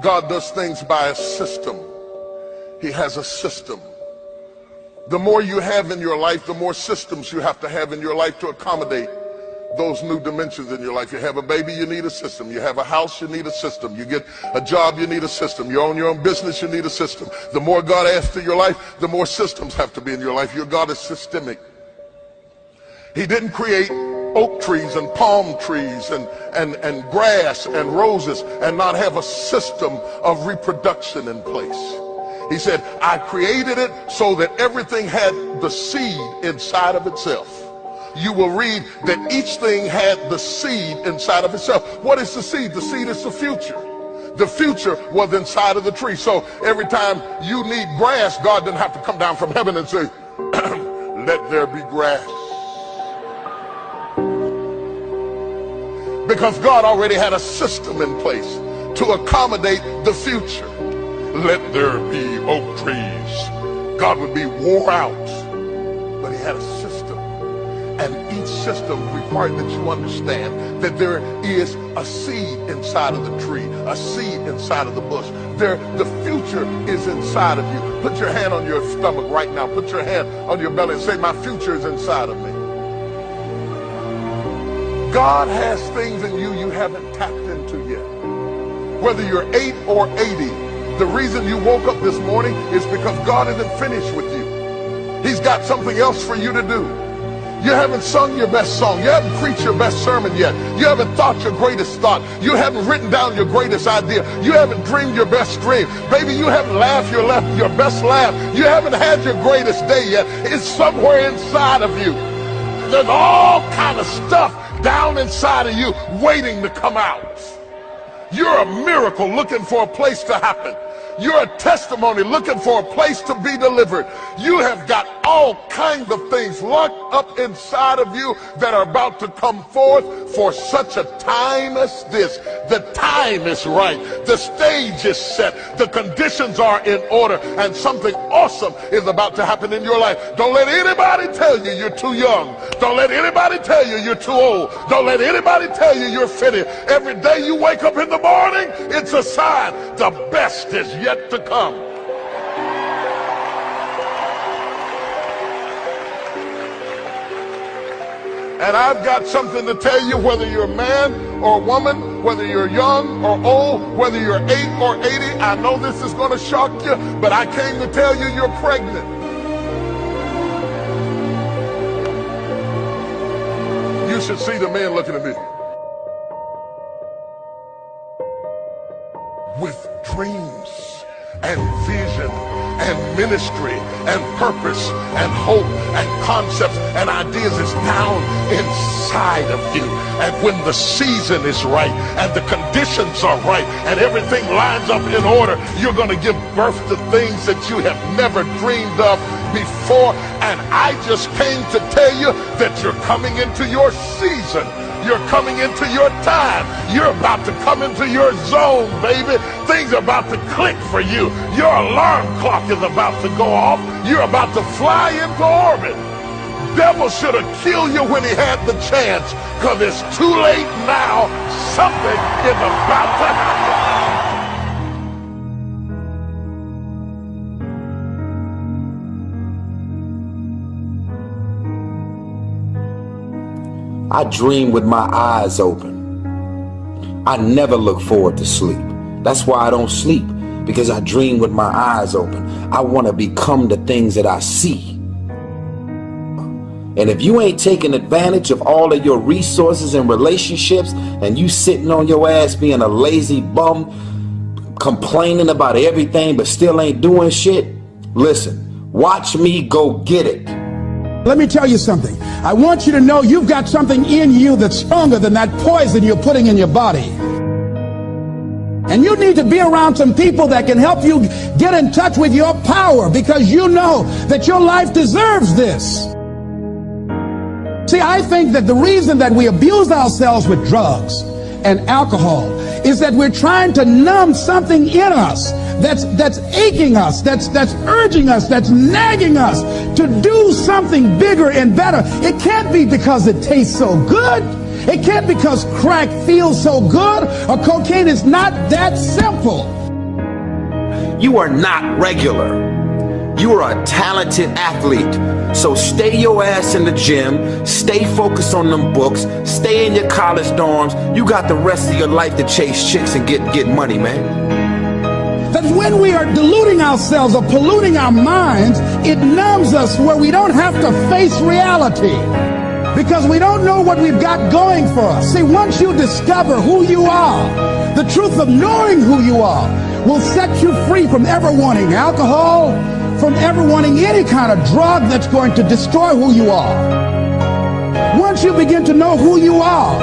God does things by a system. He has a system. The more you have in your life, the more systems you have to have in your life to accommodate those new dimensions in your life. You have a baby, you need a system. You have a house, you need a system. You get a job, you need a system. You own your own business, you need a system. The more God adds to your life, the more systems have to be in your life. Your God is systemic. He didn't create oak trees and palm trees and grass and roses and not have a system of reproduction in place. He said, I created it so that everything had the seed inside of itself. You will read that each thing had the seed inside of itself. What is the seed? The seed is the future. The future was inside of the tree. So every time you need grass, God didn't have to come down from heaven and say, let there be grass. Because God already had a system in place to accommodate the future. Let there be oak trees. God would be wore out, but he had a system. And each system required that you understand that there is a seed inside of the tree, a seed inside of the bush. The future is inside of you. Put your hand on your stomach right now. Put your hand on your belly and say, my future is inside of me. God has things in you you haven't tapped into yet. Whether you're 8 or 80, the reason you woke up this morning is because God isn't finished with you. He's got something else for you to do. You haven't sung your best song. You haven't preached your best sermon yet. You haven't thought your greatest thought. You haven't written down your greatest idea. You haven't dreamed your best dream. Baby, you haven't laughed your best laugh. You haven't had your greatest day yet. It's somewhere inside of you. There's all kind of stuff down inside of you waiting to come out. You're a miracle looking for a place to happen. You're a testimony looking for a place to be delivered. You have got all kinds of things locked up inside of you that are about to come forth for such a time as this. The time is right. The stage is set. The conditions are in order. And something awesome is about to happen in your life. Don't let anybody tell you you're too young. Don't let anybody tell you you're too old. Don't let anybody tell you you're fitted. Every day you wake up in the morning, it's a sign the best is yet to come. And I've got something to tell you, whether you're a man or a woman, whether you're young or old, whether you're 8 or 80, I know this is going to shock you, but I came to tell you you're pregnant. You should see the man looking at me. With dreams and vision and ministry and purpose and hope and concepts and ideas is down inside of you. And when the season is right and the conditions are right and everything lines up in order, you're going to give birth to things that you have never dreamed of before. And I just came to tell you that you're coming into your season. You're coming into your time. You're about to come into your zone, baby. Things are about to click for you. Your alarm clock is about to go off. You're about to fly into orbit. Devil should have killed you when he had the chance, because it's too late now. Something is about to happen. I dream with my eyes open. I never look forward to sleep. That's why I don't sleep, because I dream with my eyes open. I want to become the things that I see. And if you ain't taking advantage of all of your resources and relationships, and you sitting on your ass being a lazy bum, complaining about everything but still ain't doing shit, listen, watch me go get it. Let me tell you something. I want you to know you've got something in you that's stronger than that poison you're putting in your body. And you need to be around some people that can help you get in touch with your power, because you know that your life deserves this. See, I think that the reason that we abuse ourselves with drugs and alcohol is that we're trying to numb something in us that's aching us, that's urging us, that's nagging us to do something bigger and better. It can't be because it tastes so good. It can't be because crack feels so good or cocaine. Is not that simple. You are not regular. You are a talented athlete. So stay your ass in the gym, stay focused on them books, stay in your college dorms. You got the rest of your life to chase chicks and get money, man. That when we are deluding ourselves or polluting our minds, it numbs us where we don't have to face reality because we don't know what we've got going for us. See, once you discover who you are, the truth of knowing who you are will set you free from ever wanting alcohol, from ever wanting any kind of drug that's going to destroy who you are. Once you begin to know who you are,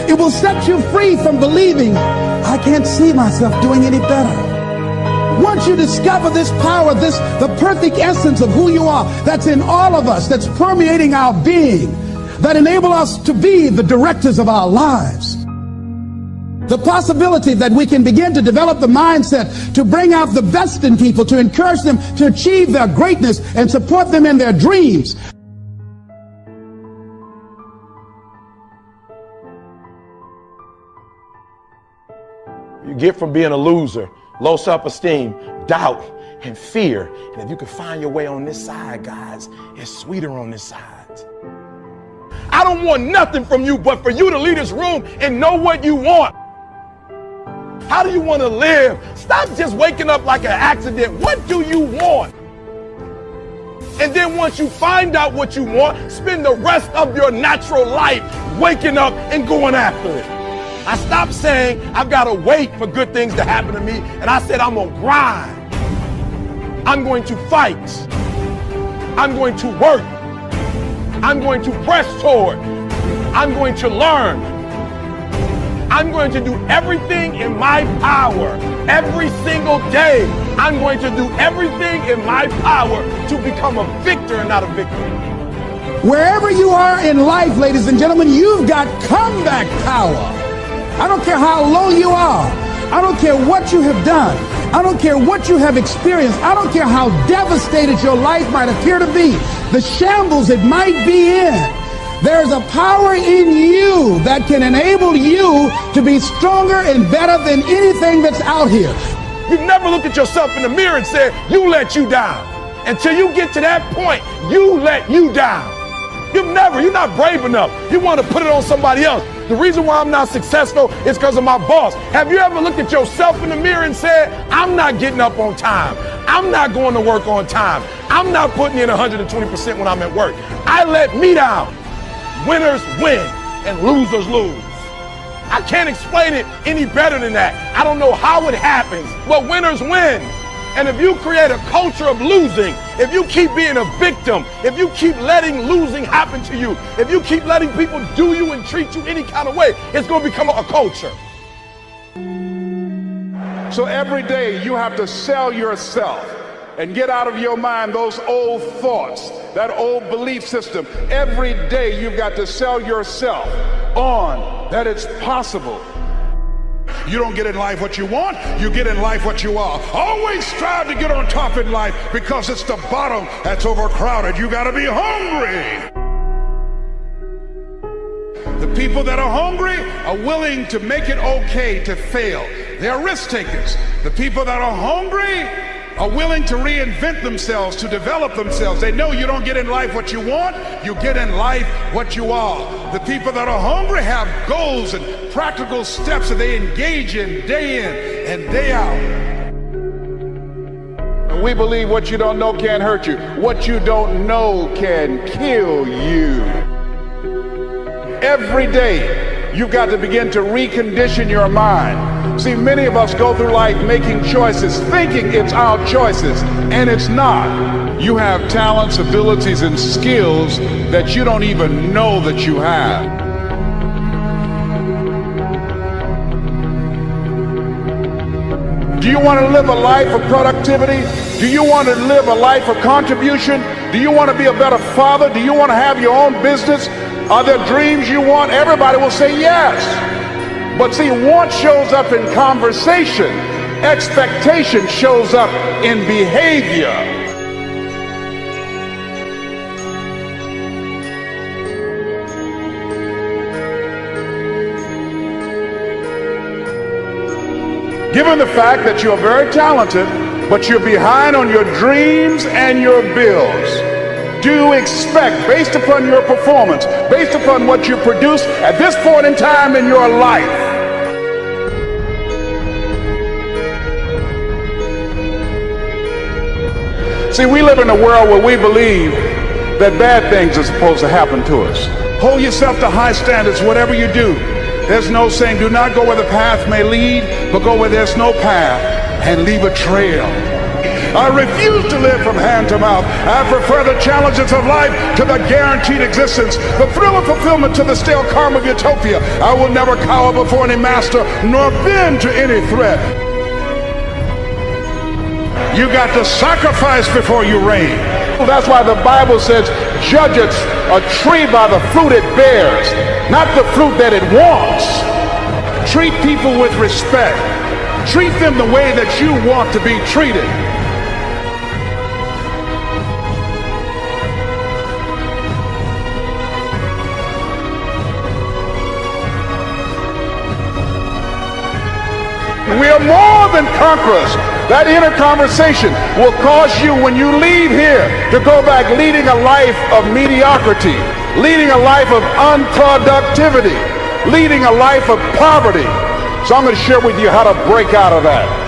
it will set you free from believing, I can't see myself doing any better. Once you discover this power, the perfect essence of who you are, that's in all of us, that's permeating our being, that enable us to be the directors of our lives. The possibility that we can begin to develop the mindset to bring out the best in people, to encourage them to achieve their greatness and support them in their dreams. You get from being a loser, low self-esteem, doubt, and fear. And if you can find your way on this side, guys, it's sweeter on this side. I don't want nothing from you but for you to leave this room and know what you want. How do you want to live? Stop just waking up like an accident. What do you want? And then once you find out what you want, spend the rest of your natural life waking up and going after it. I stopped saying I've got to wait for good things to happen to me, and I said I'm going to grind. I'm going to fight. I'm going to work. I'm going to press toward. I'm going to learn. I'm going to do everything in my power every single day. I'm going to do everything in my power to become a victor and not a victim. Wherever you are in life, ladies and gentlemen, you've got comeback power. I don't care how low you are. I don't care what you have done. I don't care what you have experienced. I don't care how devastated your life might appear to be, the shambles it might be in. There's a power in you that can enable you to be stronger and better than anything that's out here. You've never looked at yourself in the mirror and said, you let you down. Until you get to that point, you let you down. You're not brave enough. You want to put it on somebody else. The reason why I'm not successful is because of my boss. Have you ever looked at yourself in the mirror and said, I'm not getting up on time. I'm not going to work on time. I'm not putting in 120% when I'm at work. I let me down. Winners win and losers lose. I can't explain it any better than that. I don't know how it happens, but winners win. And if you create a culture of losing, if you keep being a victim, if you keep letting losing happen to you, if you keep letting people do you and treat you any kind of way, it's going to become a culture. So every day you have to sell yourself and get out of your mind those old thoughts, that old belief system. Every day you've got to sell yourself on that it's possible. You don't get in life what you want, you get in life what you are. Always strive to get on top in life because it's the bottom that's overcrowded. You got to be hungry. The people that are hungry are willing to make it okay to fail. They're risk takers. The people that are hungry are willing to reinvent themselves, to develop themselves. They know you don't get in life what you want, you get in life what you are. The people that are hungry have goals and practical steps that they engage in day in and day out. And we believe what you don't know can't hurt you. What you don't know can kill you. Every day, you've got to begin to recondition your mind. See, many of us go through life making choices, thinking it's our choices, and it's not. You have talents, abilities, and skills that you don't even know that you have. Do you want to live a life of productivity? Do you want to live a life of contribution? Do you want to be a better father? Do you want to have your own business? Are there dreams you want? Everybody will say yes. But see, want shows up in conversation. Expectation shows up in behavior. Given the fact that you're very talented, but you're behind on your dreams and your bills. Do expect, based upon your performance, based upon what you produce at this point in time in your life, see, we live in a world where we believe that bad things are supposed to happen to us. Hold yourself to high standards, whatever you do. There's no saying, do not go where the path may lead, but go where there's no path and leave a trail. I refuse to live from hand to mouth. I prefer the challenges of life to the guaranteed existence, the thrill of fulfillment to the stale calm of utopia. I will never cower before any master, nor bend to any threat. You got to sacrifice before you reign. That's why the Bible says, judge a tree by the fruit it bears, not the fruit that it wants. Treat people with respect. Treat them the way that you want to be treated. We are more than conquerors. That inner conversation will cause you, when you leave here, to go back leading a life of mediocrity, leading a life of unproductivity, leading a life of poverty. So I'm going to share with you how to break out of that.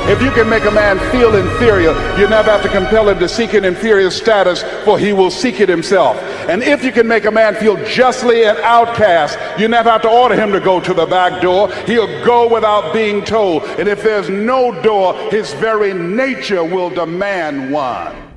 If you can make a man feel inferior, you never have to compel him to seek an inferior status, for he will seek it himself. And if you can make a man feel justly an outcast, you never have to order him to go to the back door. He'll go without being told. And if there's no door, his very nature will demand one.